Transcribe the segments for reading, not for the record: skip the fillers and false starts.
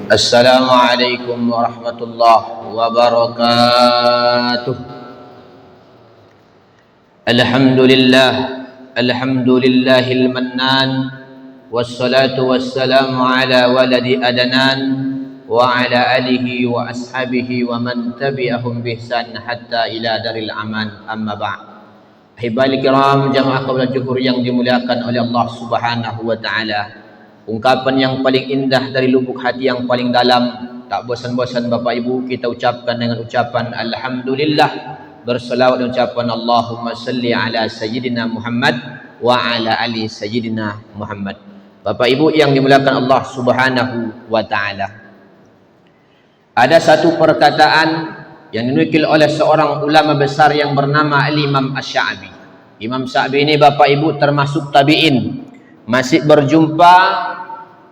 Assalamualaikum warahmatullahi wabarakatuh. Alhamdulillahil mannan, wassalatu wassalamu ala waladi adnan wa ala alihi wa ashabihi wa man tabi'ahum bihsan hatta ila daril aman, amma ba'd. Ahibal kiram, jamaah qaula juhur yang dimuliakan oleh Allah Subhanahu wa taala. Ungkapan yang paling indah dari lubuk hati yang paling dalam, tak bosan-bosan Bapak Ibu kita ucapkan dengan ucapan Alhamdulillah, berselawat dan ucapan Allahumma salli ala Sayyidina Muhammad wa ala ali Sayyidina Muhammad. Bapak Ibu yang dimuliakan Allah Subhanahu wa ta'ala, ada satu perkataan yang dinukil oleh seorang ulama besar yang bernama Al-Imam Asy-Sya'bi. Imam Sya'bi ini Bapak Ibu termasuk tabi'in, masih berjumpa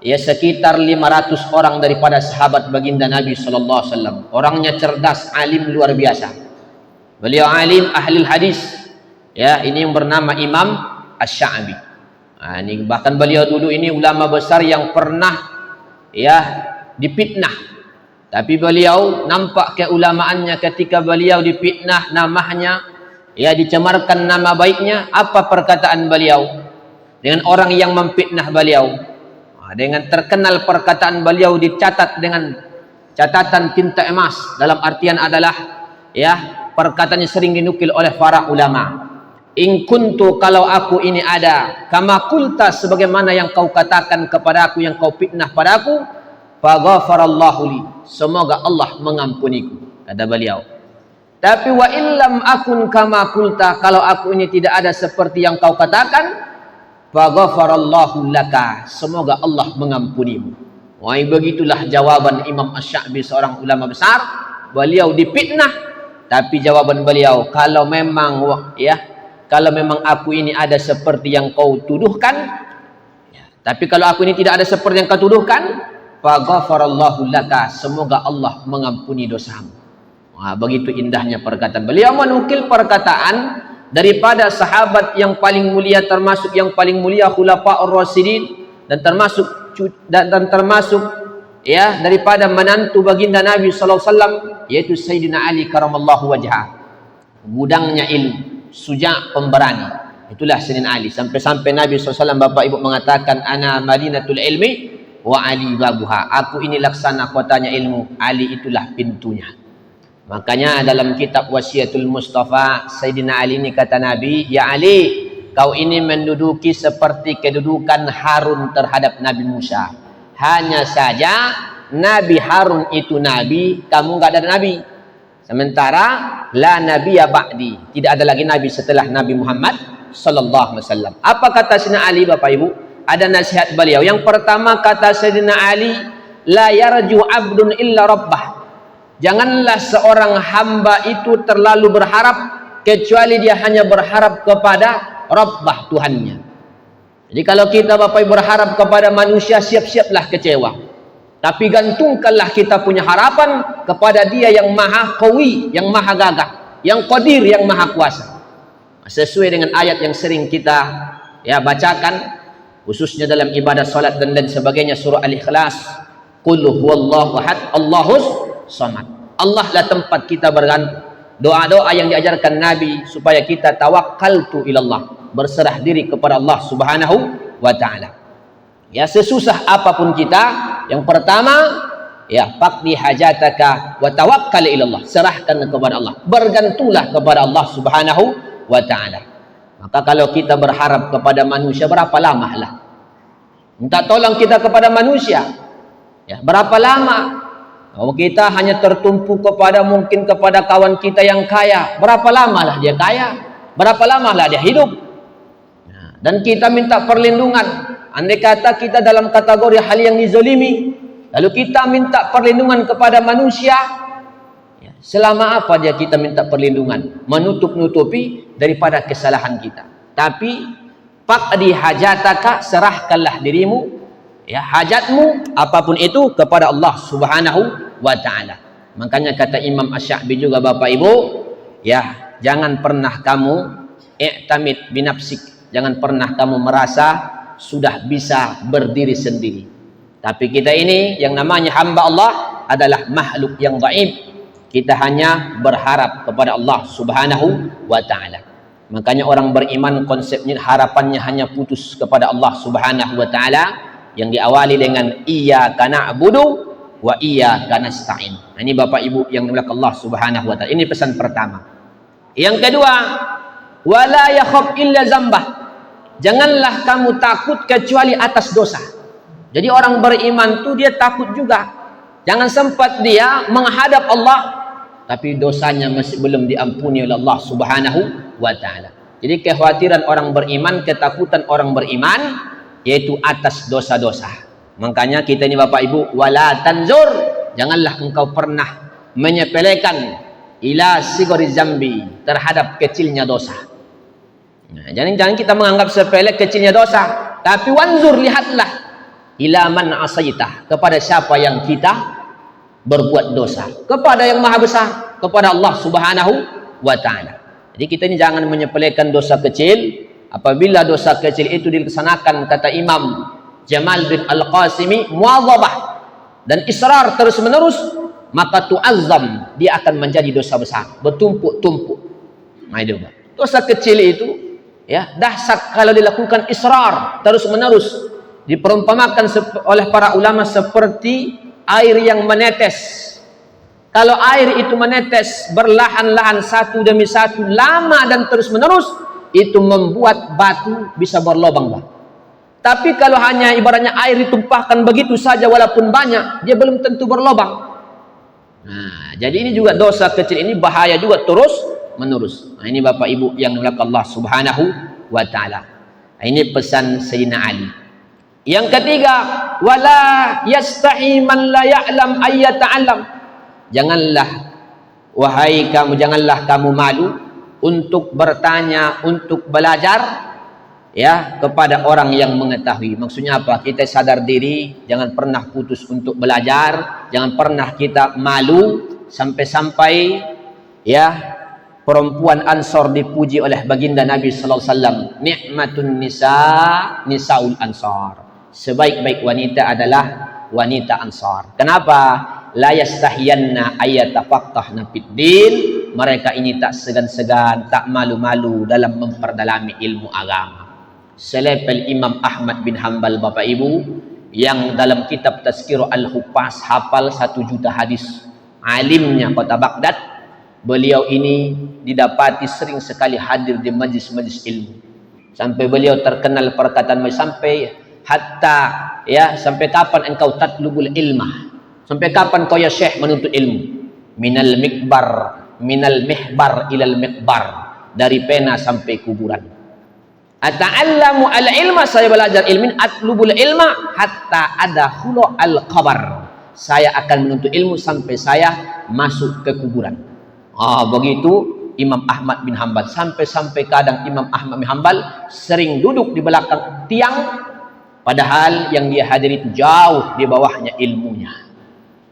ya sekitar 500 orang daripada sahabat baginda Nabi sallallahu alaihi wasallam. Orangnya cerdas, alim luar biasa. Beliau alim ahli hadis. Ya, ini yang bernama Imam Asy-Sya'bi. Nah, ini bahkan beliau dulu ini ulama besar yang pernah ya dipitnah. Tapi beliau nampak keulamaannya ketika beliau dipitnah, namanya ya dicemarkan nama baiknya. Apa perkataan beliau dengan orang yang memfitnah beliau? Dengan terkenal perkataan beliau dicatat dengan catatan tinta emas, dalam artian adalah ya perkataannya sering dinukil oleh para ulama. In kuntu, kalau aku ini ada, kama kulta, sebagaimana yang kau katakan kepada aku, yang kau fitnah padaku, faghfarallahu li, semoga Allah mengampuniku, kata beliau. Tapi wa illam akun kama kulta, kalau aku ini tidak ada seperti yang kau katakan, faghfarallahu laka, semoga Allah mengampunimu. Wah, begitulah jawaban Imam Asy-Sya'bi, seorang ulama besar. Beliau dipitnah, tapi jawaban beliau, kalau memang aku ini ada seperti yang kau tuduhkan, ya, tapi kalau aku ini tidak ada seperti yang kau tuduhkan, faghfarallahu laka, semoga Allah mengampuni dosamu. Wah, begitu indahnya perkataan beliau, menukil perkataan daripada sahabat yang paling mulia, termasuk yang paling mulia Khulafaur Rasyidin, dan termasuk ya daripada menantu baginda Nabi sallallahu alaihi wasallam, yaitu Sayyidina Ali karamallahu wajhah. Gudangnya ilmu, suja, pemberani, itulah Sayyidina Ali. Sampai-sampai Nabi sallallahu alaihi wasallam Bapak Ibu mengatakan, ana madinatul ilmi wa Ali babuha, aku ini laksana kotanya ilmu, Ali itulah pintunya. Makanya dalam kitab Wasiatul Mustafa, Sayyidina Ali ini kata Nabi, ya Ali, kau ini menduduki seperti kedudukan Harun terhadap Nabi Musa. Hanya saja Nabi Harun itu nabi, kamu nggak ada nabi. Sementara la nabiyya ba'di, tidak ada lagi nabi setelah Nabi Muhammad sallallahu alaihi wasallam. Apa kata Sayyidina Ali Bapak Ibu? Ada nasihat beliau. Yang pertama kata Sayyidina Ali, la yarju abdun illa rabbah. Janganlah seorang hamba itu terlalu berharap kecuali dia hanya berharap kepada Rabbah, Tuhannya. Jadi kalau kita Bapak Ibu berharap kepada manusia, siap-siaplah kecewa. Tapi gantungkanlah kita punya harapan kepada Dia yang Maha Qawi, yang Maha Gagah, yang Qadir, yang Maha Kuasa. Sesuai dengan ayat yang sering kita ya bacakan, khususnya dalam ibadah salat dan lain sebagainya, surah Al-Ikhlas, qul huwallahu ahad, Allahus samad. Allah lah tempat kita bergantung. Doa-doa yang diajarkan Nabi supaya kita tawakkaltu ilallah, berserah diri kepada Allah Subhanahu wa ta'ala. Ya, sesusah apapun kita, yang pertama ya faqdi hajataka wa tawakkal ilallah, serahkan kepada Allah, bergantunglah kepada Allah Subhanahu wa ta'ala. Maka kalau kita berharap kepada manusia, berapa lama lah minta tolong kita kepada manusia, ya berapa lama. Kalau kita hanya tertumpu mungkin kepada kawan kita yang kaya, berapa lama lah dia kaya, berapa lama lah dia hidup. Nah, dan kita minta perlindungan. Andai kata kita dalam kategori hal yang dizalimi, lalu kita minta perlindungan kepada manusia, ya, selama apa dia kita minta perlindungan? Menutup-nutupi daripada kesalahan kita. Tapi faqdi hajataka, serahkanlah dirimu, ya hajatmu apapun itu kepada Allah Subhanahu wa ta'ala. Makanya kata Imam Asy-Sya'bi juga Bapak Ibu, ya jangan pernah kamu i'tamid binafsik, jangan pernah kamu merasa sudah bisa berdiri sendiri. Tapi kita ini yang namanya hamba Allah adalah makhluk yang dhaif. Kita hanya berharap kepada Allah Subhanahu wa taala. Makanya orang beriman konsepnya harapannya hanya putus kepada Allah Subhanahu wa taala yang diawali dengan iyyaka na'budu wa iyyaka nasta'in. Ini Bapak Ibu yang dimuliakan Allah Subhanahu wa taala. Ini pesan pertama. Yang kedua, wala yakhaf illa zambah. Janganlah kamu takut kecuali atas dosa. Jadi orang beriman tuh dia takut juga. Jangan sempat dia menghadap Allah tapi dosanya masih belum diampuni oleh Allah Subhanahu wa taala. Jadi kekhawatiran orang beriman, ketakutan orang beriman yaitu atas dosa-dosa. Makanya kita ini Bapak Ibu, wala tanzur, janganlah engkau pernah menyepelekan ila sigori zambi, terhadap kecilnya dosa. Nah, jangan kita menganggap sepele kecilnya dosa, tapi wanzur, lihatlah ila man asaitah, kepada siapa yang kita berbuat dosa, kepada yang maha besar, kepada Allah Subhanahu wa taala. Jadi kita ini jangan menyepelekan dosa kecil. Apabila dosa kecil itu dilaksanakan, kata Imam Jamal bin Al-Qasimi, muwadhabah dan israr terus menerus, maka tu'azzam, dia akan menjadi dosa besar, bertumpuk-tumpuk. Nah itu dosa kecil itu ya dahsyat kalau dilakukan israr terus menerus. Diperumpamakan oleh para ulama seperti air yang menetes. Kalau air itu menetes berlahan-lahan satu demi satu, lama dan terus menerus, itu membuat batu bisa berlobang. Tapi kalau hanya ibaratnya air ditumpahkan begitu saja walaupun banyak, dia belum tentu berlobang. Nah, jadi ini juga dosa kecil ini bahaya juga terus menerus. Nah, ini Bapak Ibu yang dimuliakan Allah Subhanahu wa taala. Nah, ini pesan Sayyidina Ali. Yang ketiga, wala yastahi man la ya'lam ayyata'allam. Janganlah kamu malu untuk bertanya, untuk belajar ya kepada orang yang mengetahui. Maksudnya apa? Kita sadar diri, jangan pernah putus untuk belajar, jangan pernah kita malu sampai-sampai ya perempuan Ansor dipuji oleh baginda Nabi sallallahu alaihi wasallam, ni'matun nisaul Ansar. Sebaik-baik wanita adalah wanita Ansar. Kenapa? La yastahiyanna ayyatafaqqahna fid din. Mereka ini tak segan-segan, tak malu-malu dalam memperdalami ilmu agama. Selepel Imam Ahmad bin Hanbal Bapak Ibu, yang dalam kitab Tazkirah Al-Huffaz hafal 1 juta hadis. Alimnya kota Baghdad. Beliau ini didapati sering sekali hadir di majlis-majlis ilmu. Sampai beliau terkenal perkataan sampai hatta ya, sampai kapan engkau tatlubul ilmah, sampai kapan kau ya syekh menuntut ilmu, minal mihbar ilal mikbar, dari pena sampai kuburan. Ata'allamu al ilma, saya belajar ilmin, atlubul ilma hatta adkhulu al qabar, saya akan menuntut ilmu sampai saya masuk ke kuburan. Begitu Imam Ahmad bin Hanbal, sampai kadang Imam Ahmad bin Hanbal sering duduk di belakang tiang, padahal yang dia hadiri itu jauh di bawahnya ilmunya.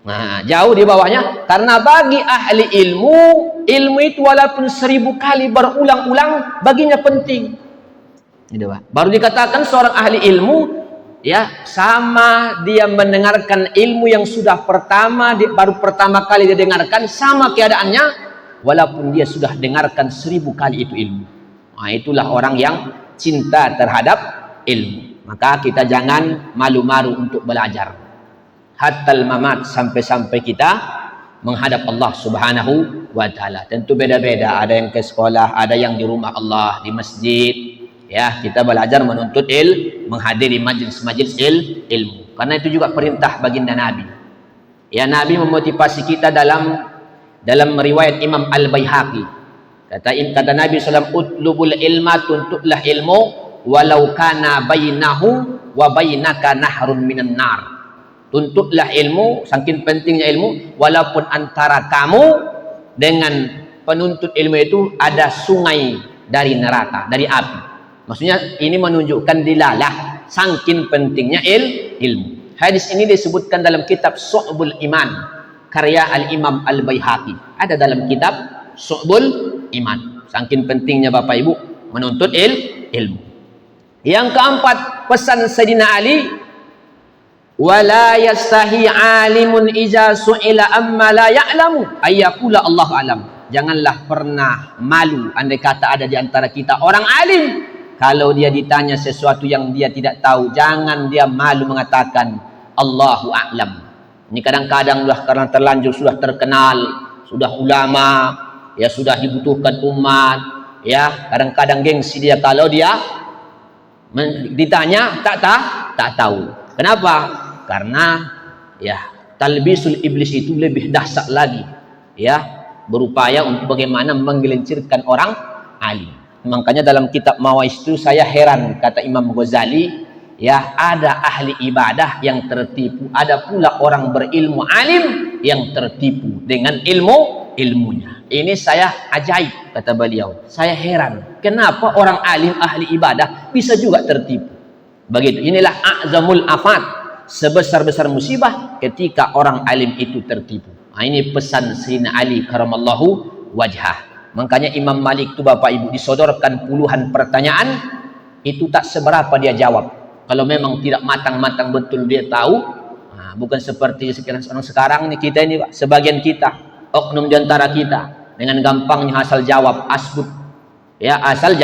Nah, jauh di bawahnya, karena bagi ahli ilmu itu walaupun 1000 kali berulang-ulang baginya penting. Baru dikatakan seorang ahli ilmu ya, sama dia mendengarkan ilmu yang sudah baru pertama kali dia dengarkan, sama keadaannya walaupun dia sudah dengarkan 1000 kali itu ilmu. Nah, itulah orang yang cinta terhadap ilmu. Maka kita jangan malu-malu untuk belajar. Hattal mamat, sampai kita menghadap Allah Subhanahu wa taala. Tentu beda-beda, ada yang ke sekolah, ada yang di rumah Allah, di masjid. Ya, kita belajar menuntut menghadiri majlis-majlis ilmu. Karena itu juga perintah baginda Nabi. Ya, Nabi memotivasi kita dalam riwayat Imam Al-Baihaqi. Kata Nabi SAW, utlubul ilma, tuntutlah ilmu, walau kana bainahu wa bainaka nahrun minan nar. Tuntutlah ilmu, saking pentingnya ilmu, walaupun antara kamu dengan penuntut ilmu itu ada sungai dari neraka, dari api. Maksudnya ini menunjukkan dilalah saking pentingnya ilmu. Hadis ini disebutkan dalam kitab Syu'bul Iman, karya Al-Imam Al-Baihaqi. Ada dalam kitab Syu'bul Iman. Saking pentingnya Bapak Ibu menuntut ilmu. Yang keempat, pesan Sayyidina Ali, Wala yastahi alimun iza su'ila amma la ya'lamu ayyakula Allah alam. Janganlah pernah malu andai kata ada di antara kita orang alim, kalau dia ditanya sesuatu yang dia tidak tahu, jangan dia malu mengatakan Allahu a'lam. Ini kadang-kadang sudah karena terlanjur sudah terkenal, sudah ulama, ya sudah dibutuhkan umat, ya kadang-kadang gengsi dia kalau dia ditanya tak tahu. Kenapa? Karena ya talbisul iblis itu lebih dahsyat lagi, ya berupaya untuk bagaimana menggelincirkan orang alim. Makanya dalam kitab Mawaiz itu saya heran, kata Imam Ghazali, ya ada ahli ibadah yang tertipu, ada pula orang berilmu alim yang tertipu dengan ilmunya. Ini saya ajaib, kata beliau. Saya heran, kenapa orang alim ahli ibadah bisa juga tertipu. Begitu. Inilah a'zamul afat, sebesar-besar musibah ketika orang alim itu tertipu. Nah, ini pesan Sayyidina Ali karamallahu wajhah. Makanya Imam Malik itu Bapak Ibu disodorkan puluhan pertanyaan, itu tak seberapa dia jawab. Kalau memang tidak matang-matang betul dia tahu, nah, bukan seperti sekarang ini kita ini Pak, sebagian kita, oknum diantara kita dengan gampangnya asal jawab asbut, ya asal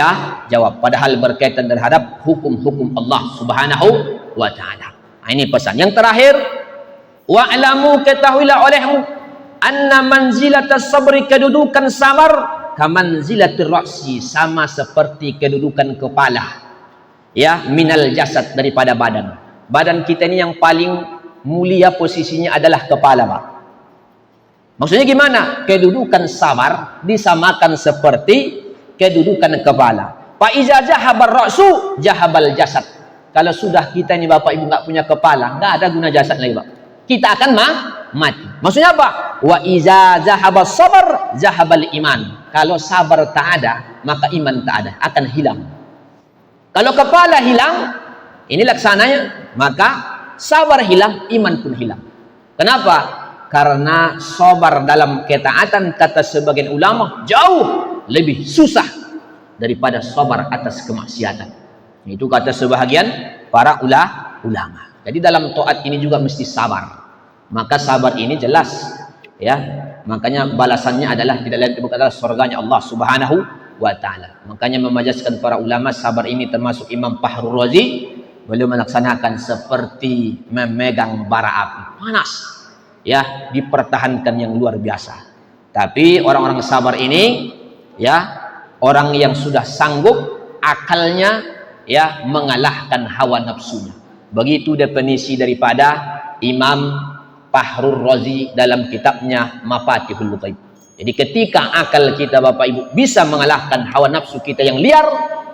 jawab, padahal berkaitan terhadap hukum-hukum Allah Subhanahu wa taala. Nah, ini pesan. Yang terakhir, wa'lamu, ketahuilah olehmu, anna manzilatas sabri, kedudukan sabar, kamanzilatir ra'si, sama seperti kedudukan kepala, ya minal jasad, daripada badan. Badan kita ini yang paling mulia posisinya adalah kepala, Pak. Maksudnya gimana? Kedudukan sabar disamakan seperti kedudukan kepala. Fa iza jahabar ra'su jahabal jasad. Kalau sudah kita ini Bapak Ibu nggak punya kepala, nggak ada guna jasad lagi, Pak. Kita akan mati. Maksudnya apa? Wa iza zahabas sabar zahabal iman. Kalau sabar tak ada, maka iman tak ada, akan hilang. Kalau kepala hilang, ini laksananya, maka sabar hilang, iman pun hilang. Kenapa? Karena sabar dalam ketaatan, kata sebagian ulama, jauh lebih susah daripada sabar atas kemaksiatan. Itu kata sebahagian para ulama. Jadi dalam taat ini juga mesti sabar. Maka sabar ini jelas, ya. Makanya balasannya adalah tidak lain adalah surganya Allah Subhanahu wa taala. Makanya memajaskan para ulama, sabar ini termasuk Imam Fahrur Razi, beliau melaksanakan seperti memegang bara api panas, ya, dipertahankan yang luar biasa. Tapi orang-orang sabar ini, ya, orang yang sudah sanggup akalnya, ya, mengalahkan hawa nafsunya. Begitu definisi daripada Imam Fahrur Razi dalam kitabnya Mafatihul Ghaib. Jadi ketika akal kita Bapak Ibu bisa mengalahkan hawa nafsu kita yang liar,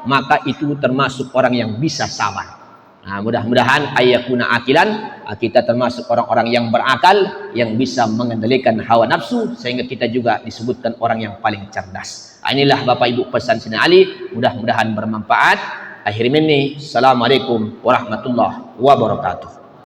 maka itu termasuk orang yang bisa sabar. Nah, mudah-mudahan ayakuna akilan, kita termasuk orang-orang yang berakal, yang bisa mengendalikan hawa nafsu, sehingga kita juga disebutkan orang yang paling cerdas. Inilah Bapak Ibu pesan Sayyidina Ali, mudah-mudahan bermanfaat. Akhir ini, assalamualaikum warahmatullahi wabarakatuh.